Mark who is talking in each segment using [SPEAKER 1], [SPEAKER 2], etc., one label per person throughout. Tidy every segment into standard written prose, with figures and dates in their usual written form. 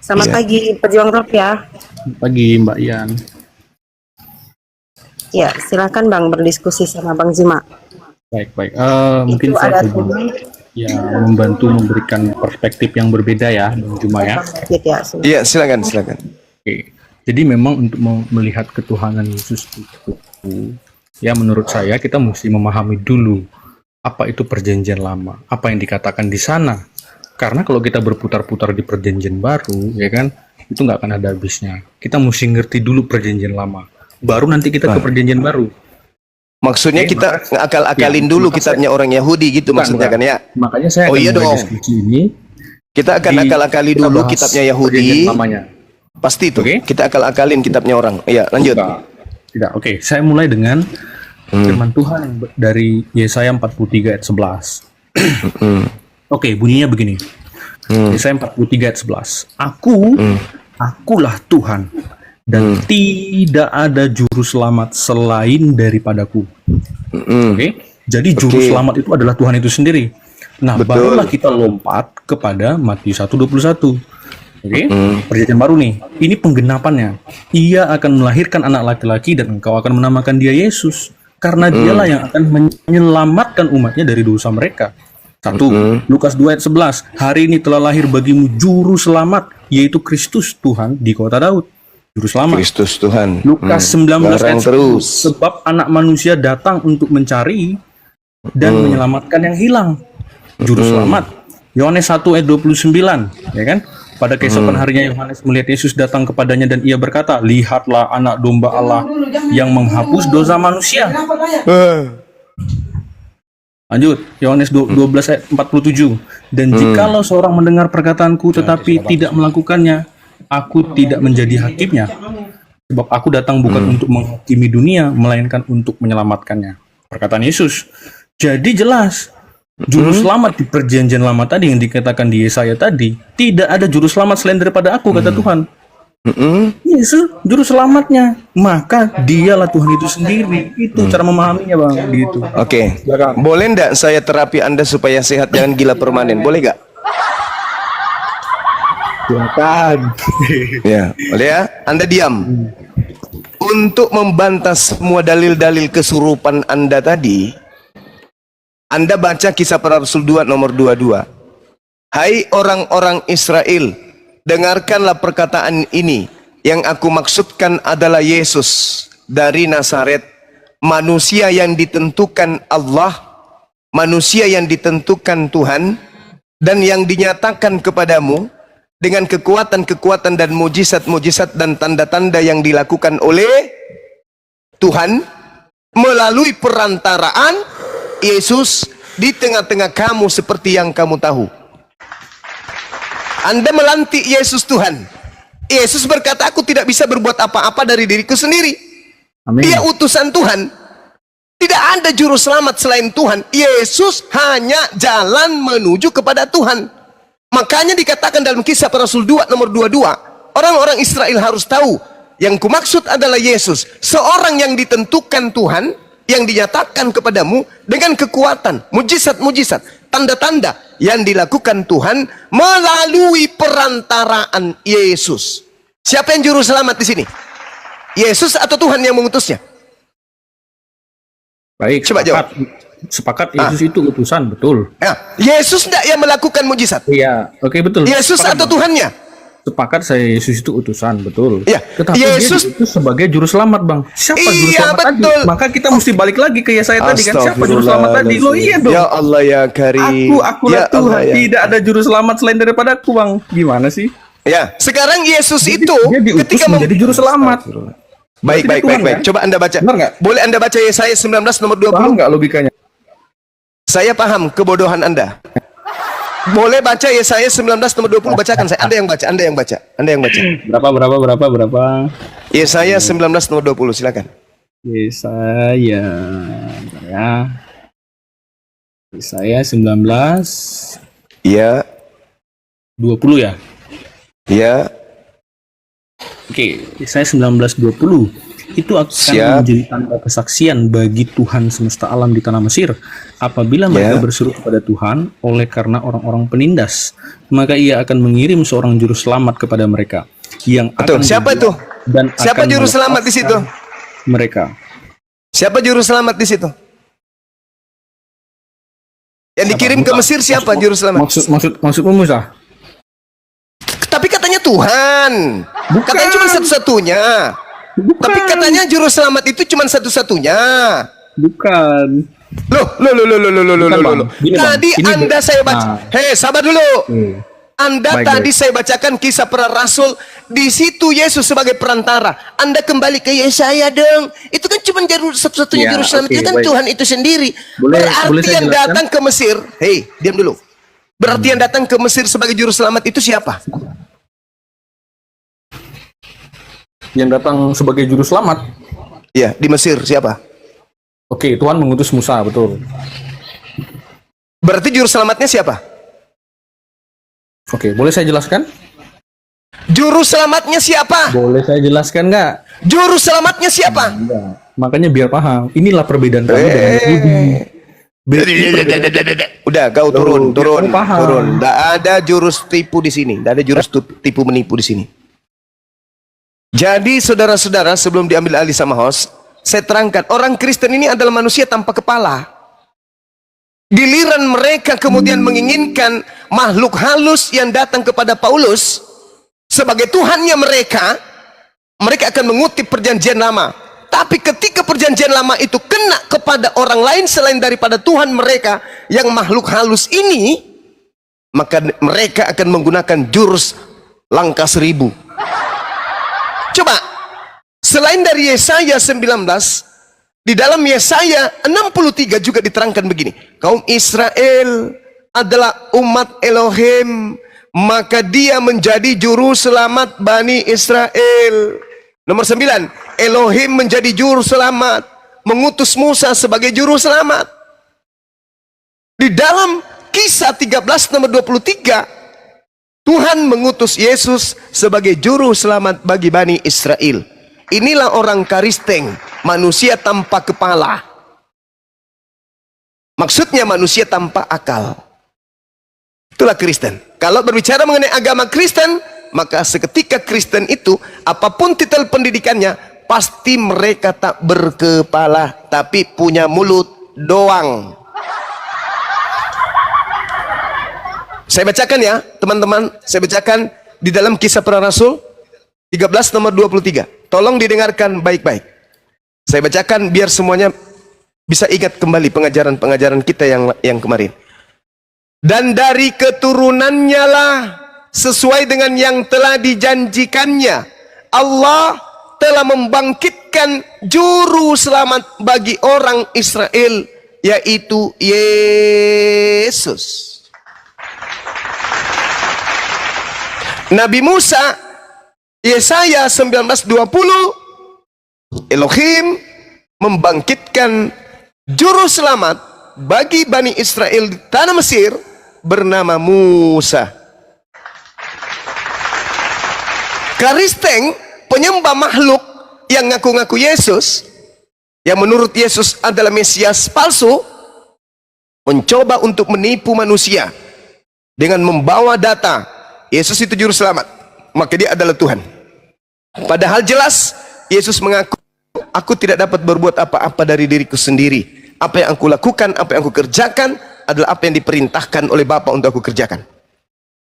[SPEAKER 1] Selamat
[SPEAKER 2] Iya.
[SPEAKER 1] pagi, pejuang rock ya.
[SPEAKER 3] Pagi Mbak Ian.
[SPEAKER 1] Ya, silakan Bang berdiskusi sama Bang Zuma.
[SPEAKER 3] Baik. Mungkin
[SPEAKER 1] Itu
[SPEAKER 3] saya
[SPEAKER 1] ada
[SPEAKER 3] coba membantu memberikan perspektif yang berbeda ya, Bang Juma ya.
[SPEAKER 1] ya.
[SPEAKER 2] Iya, silakan.
[SPEAKER 3] Oke. Jadi memang untuk melihat ketuhanan Yesus itu, ya menurut saya kita mesti memahami dulu apa itu perjanjian lama, apa yang dikatakan di sana. Karena kalau kita berputar-putar di perjanjian baru, ya kan, itu nggak akan ada habisnya. Kita mesti ngerti dulu perjanjian lama, baru nanti kita ke perjanjian baru.
[SPEAKER 2] Maksudnya
[SPEAKER 3] Oke,
[SPEAKER 2] kita ngakal-akalin dulu kitabnya orang Yahudi gitu maksudnya kan ya?
[SPEAKER 3] Makanya saya akan mulai diskusi ini.
[SPEAKER 2] Kita akan akal-akali dulu kitabnya Yahudi. Pasti itu.
[SPEAKER 3] Oke.
[SPEAKER 2] Kita akal-akalin kitabnya orang. Iya, lanjut.
[SPEAKER 3] Tidak. Oke, saya mulai dengan firman Tuhan yang dari Yesaya 43 ayat 11. Oke, bunyinya begini. Yesaya 43 ayat 11. Akulah Tuhan, dan tidak ada juru selamat selain daripadaku. Oke. Jadi juru selamat itu adalah Tuhan itu sendiri. Nah, barulah kita lompat kepada Matius 1:21. Oke, perjanjian baru nih. Ini penggenapannya. Ia akan melahirkan anak laki-laki dan engkau akan menamakan dia Yesus. Karena dialah yang akan menyelamatkan umatnya dari dosa mereka. 1. Lukas 2 ayat 11. Hari ini telah lahir bagimu juru selamat, yaitu Kristus Tuhan di kota Daud. Juru selamat.
[SPEAKER 2] Kristus Tuhan.
[SPEAKER 3] Lukas 19 ayat 10. Sebab anak manusia datang untuk mencari dan menyelamatkan yang hilang. Juru selamat. Yohanes 1 ayat 29, ya kan? Pada keesokan harinya Yohanes melihat Yesus datang kepadanya dan ia berkata, lihatlah anak domba Allah yang menghapus dosa manusia. Lanjut, Yohanes 12 ayat 47. Dan jikalau seorang mendengar perkataanku tetapi tidak melakukannya, aku tidak menjadi hakimnya. Sebab aku datang bukan untuk menghakimi dunia, melainkan untuk menyelamatkannya. Perkataan Yesus. Jadi jelas, juru selamat di perjanjian lama tadi yang dikatakan di Yesaya tadi, tidak ada juru selamat selain daripada aku, kata Tuhan. Yesus juru selamatnya, maka dialah Tuhan itu sendiri. Itu cara memahaminya, Bang, gitu.
[SPEAKER 2] Oke. Boleh enggak saya terapi Anda supaya sehat, jangan gila permanen? Boleh enggak?
[SPEAKER 3] Silakan.
[SPEAKER 2] Ya, boleh ya? Anda diam. Untuk membantah semua dalil-dalil kesurupan Anda tadi, Anda baca Kisah Para Rasul 2 nomor 22. Hai orang-orang Israel, dengarkanlah perkataan ini. Yang aku maksudkan adalah Yesus dari Nazaret, manusia yang ditentukan Allah, manusia yang ditentukan Tuhan, dan yang dinyatakan kepadamu dengan kekuatan-kekuatan dan mujizat-mujizat dan tanda-tanda yang dilakukan oleh Tuhan melalui perantaraan Yesus di tengah-tengah kamu seperti yang kamu tahu. Anda melantik Yesus Tuhan. Yesus berkata, aku tidak bisa berbuat apa-apa dari diriku sendiri.
[SPEAKER 3] Amin.
[SPEAKER 2] Dia utusan Tuhan. Tidak ada juru selamat selain Tuhan. Yesus hanya jalan menuju kepada Tuhan. Makanya dikatakan dalam Kisah Para Rasul 2 nomor 22, orang-orang Israel harus tahu, yang kumaksud adalah Yesus, seorang yang ditentukan Tuhan, yang dinyatakan kepadamu dengan kekuatan, mujizat-mujizat, tanda-tanda yang dilakukan Tuhan melalui perantaraan Yesus. Siapa yang juru selamat di sini? Yesus atau Tuhan yang mengutusnya?
[SPEAKER 3] Baik,
[SPEAKER 2] coba jawab.
[SPEAKER 3] Sepakat Yesus itu utusan, betul.
[SPEAKER 2] Ya, Yesus tidak yang melakukan mujizat.
[SPEAKER 3] Iya, oke, betul.
[SPEAKER 2] Yesus
[SPEAKER 3] Sepakat,
[SPEAKER 2] atau
[SPEAKER 3] Bang.
[SPEAKER 2] Tuhannya?
[SPEAKER 3] Sepakat saya, Yesus itu utusan, betul.
[SPEAKER 2] Ya,
[SPEAKER 3] Tetapi
[SPEAKER 2] Yesus
[SPEAKER 3] dia itu sebagai juru selamat, Bang. Siapa juru
[SPEAKER 2] Iya,
[SPEAKER 3] selamat
[SPEAKER 2] betul.
[SPEAKER 3] tadi? Maka kita mesti balik lagi ke Yesaya tadi kan. Siapa juru selamat tadi? Lo iya dong.
[SPEAKER 2] Ya Allah ya Karim.
[SPEAKER 3] Akulah
[SPEAKER 2] Ya
[SPEAKER 3] Tuhan.
[SPEAKER 2] Allah, ya.
[SPEAKER 3] Tidak ada juru selamat selain daripada aku, Bang. Gimana sih?
[SPEAKER 2] Ya, sekarang Yesus itu
[SPEAKER 3] Dia diutus
[SPEAKER 2] ketika
[SPEAKER 3] menjadi juru selamat.
[SPEAKER 2] Baik.
[SPEAKER 3] Tuhan, kan?
[SPEAKER 2] Coba Anda baca.
[SPEAKER 3] Benar nggak?
[SPEAKER 2] Boleh Anda baca Yesaya 19 nomor 20?
[SPEAKER 3] Paham nggak logikanya?
[SPEAKER 2] Saya paham kebodohan Anda. Boleh baca Yesaya 19 nomor 20, bacakan saya. Anda yang baca.
[SPEAKER 3] Berapa?
[SPEAKER 2] Yesaya 19 nomor 20, silakan.
[SPEAKER 3] Yesaya ya. Yesaya 19
[SPEAKER 2] Iya.
[SPEAKER 3] 20 ya.
[SPEAKER 2] Iya.
[SPEAKER 3] Oke, Yesaya 19:20. Itu akan
[SPEAKER 2] Siap.
[SPEAKER 3] menjadi tanda kesaksian bagi Tuhan semesta alam di tanah Mesir. Apabila mereka
[SPEAKER 2] Ya.
[SPEAKER 3] berseru kepada Tuhan oleh karena orang-orang penindas, maka ia akan mengirim seorang juru selamat kepada mereka yang
[SPEAKER 2] Betul.
[SPEAKER 3] akan
[SPEAKER 2] Siapa
[SPEAKER 3] berbuat
[SPEAKER 2] itu?
[SPEAKER 3] dan
[SPEAKER 2] Siapa
[SPEAKER 3] akan
[SPEAKER 2] juru selamat di situ?
[SPEAKER 3] melepaskan mereka.
[SPEAKER 2] Siapa juru selamat di situ? Yang dikirim ke Mesir siapa juru selamat?
[SPEAKER 3] Maksudmu Musa?
[SPEAKER 2] Tapi katanya Tuhan.
[SPEAKER 3] Bukan.
[SPEAKER 2] Katanya cuma satu-satunya.
[SPEAKER 3] Bukan.
[SPEAKER 2] Tapi katanya juru selamat itu cuma satu-satunya.
[SPEAKER 3] Bukan.
[SPEAKER 2] Loh.
[SPEAKER 3] Bukan, Bang. Gini, Bang.
[SPEAKER 2] Tadi
[SPEAKER 3] Ini
[SPEAKER 2] Anda saya baca.
[SPEAKER 3] Nah.
[SPEAKER 2] Hei, sabar dulu. Anda
[SPEAKER 3] Baik,
[SPEAKER 2] tadi
[SPEAKER 3] baik.
[SPEAKER 2] saya bacakan kisah para rasul. Di situ Yesus sebagai perantara. Anda kembali ke Yesaya dong. Itu kan cuma satu-satunya
[SPEAKER 3] Ya,
[SPEAKER 2] juru selamat.
[SPEAKER 3] oke,
[SPEAKER 2] Itu kan
[SPEAKER 3] baik.
[SPEAKER 2] Tuhan itu sendiri.
[SPEAKER 3] Boleh
[SPEAKER 2] Berarti
[SPEAKER 3] saya
[SPEAKER 2] yang
[SPEAKER 3] jelaskan?
[SPEAKER 2] datang ke Mesir. Hei, diam dulu. Berarti yang datang ke Mesir sebagai juru selamat itu siapa?
[SPEAKER 3] Yang datang sebagai juru selamat.
[SPEAKER 2] Ya, di Mesir siapa?
[SPEAKER 3] Oke, Tuhan mengutus Musa, betul.
[SPEAKER 2] Berarti juru selamatnya siapa?
[SPEAKER 3] Oke, boleh saya jelaskan?
[SPEAKER 2] Juru selamatnya siapa?
[SPEAKER 3] Boleh saya jelaskan nggak?
[SPEAKER 2] Juru selamatnya siapa?
[SPEAKER 3] Enggak. Makanya biar paham. Inilah perbedaan kami dengan Yahudi.
[SPEAKER 2] Udah, kau turun.
[SPEAKER 3] kamu paham.
[SPEAKER 2] Nggak ada jurus tipu di sini. Nggak ada jurus tipu menipu di sini. Jadi saudara-saudara, sebelum diambil alih sama host, saya terangkan, orang Kristen ini adalah manusia tanpa kepala. Giliran mereka kemudian menginginkan makhluk halus yang datang kepada Paulus sebagai Tuhannya mereka, mereka akan mengutip perjanjian lama. Tapi ketika perjanjian lama itu kena kepada orang lain selain daripada Tuhan mereka yang makhluk halus ini, maka mereka akan menggunakan jurus langkah 1000. Coba, selain dari Yesaya 19, di dalam Yesaya 63 juga diterangkan begini. Kaum Israel adalah umat Elohim, maka dia menjadi juru selamat Bani Israel. Nomor 9, Elohim menjadi juru selamat, mengutus Musa sebagai juru selamat. Di dalam Kisah 13 nomor 23, Tuhan mengutus Yesus sebagai juru selamat bagi Bani Israel. Inilah orang Karisteng, manusia tanpa kepala. Maksudnya manusia tanpa akal. Itulah Kristen. Kalau berbicara mengenai agama Kristen, maka seketika Kristen itu, apapun titel pendidikannya, pasti mereka tak berkepala, tapi punya mulut doang. Saya bacakan ya, teman-teman. Saya bacakan di dalam Kisah Para Rasul 13 nomor 23. Tolong didengarkan baik-baik. Saya bacakan biar semuanya bisa ingat kembali pengajaran-pengajaran kita yang kemarin. Dan dari keturunannya lah, sesuai dengan yang telah dijanjikannya, Allah telah membangkitkan juru selamat bagi orang Israel, yaitu Yesus. Nabi Musa, Yesaya 19:20, Elohim membangkitkan juru selamat bagi Bani Israel di tanah Mesir bernama Musa. Karisteng, penyembah makhluk yang ngaku-ngaku Yesus, yang menurut Yesus adalah Mesias palsu, mencoba untuk menipu manusia dengan membawa data Yesus itu juru selamat, maka dia adalah Tuhan. Padahal jelas Yesus mengaku, aku tidak dapat berbuat apa-apa dari diriku sendiri. Apa yang aku lakukan, apa yang aku kerjakan adalah apa yang diperintahkan oleh Bapa untuk aku kerjakan.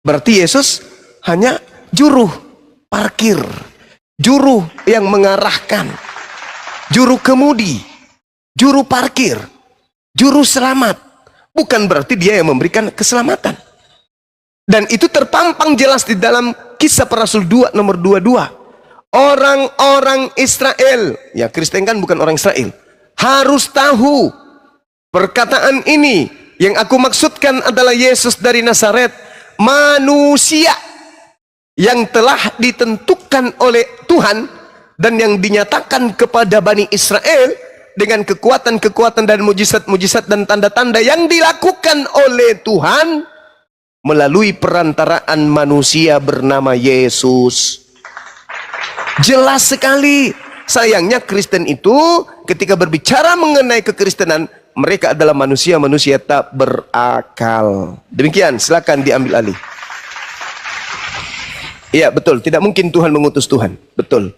[SPEAKER 2] Berarti Yesus hanya juru parkir, juru yang mengarahkan, juru kemudi, juru parkir, juru selamat. Bukan berarti dia yang memberikan keselamatan. Dan itu terpampang jelas di dalam Kisah Para Rasul 2 nomor 22. Orang-orang Israel, ya Kristen kan bukan orang Israel, harus tahu perkataan ini. Yang aku maksudkan adalah Yesus dari Nazaret, manusia yang telah ditentukan oleh Tuhan dan yang dinyatakan kepada Bani Israel dengan kekuatan-kekuatan dan mujizat-mujizat dan tanda-tanda yang dilakukan oleh Tuhan melalui perantaraan manusia bernama Yesus. Jelas sekali, sayangnya Kristen itu ketika berbicara mengenai kekristenan, mereka adalah manusia-manusia tak berakal. Demikian, silakan diambil alih. Iya, betul. Tidak mungkin Tuhan mengutus Tuhan. Betul.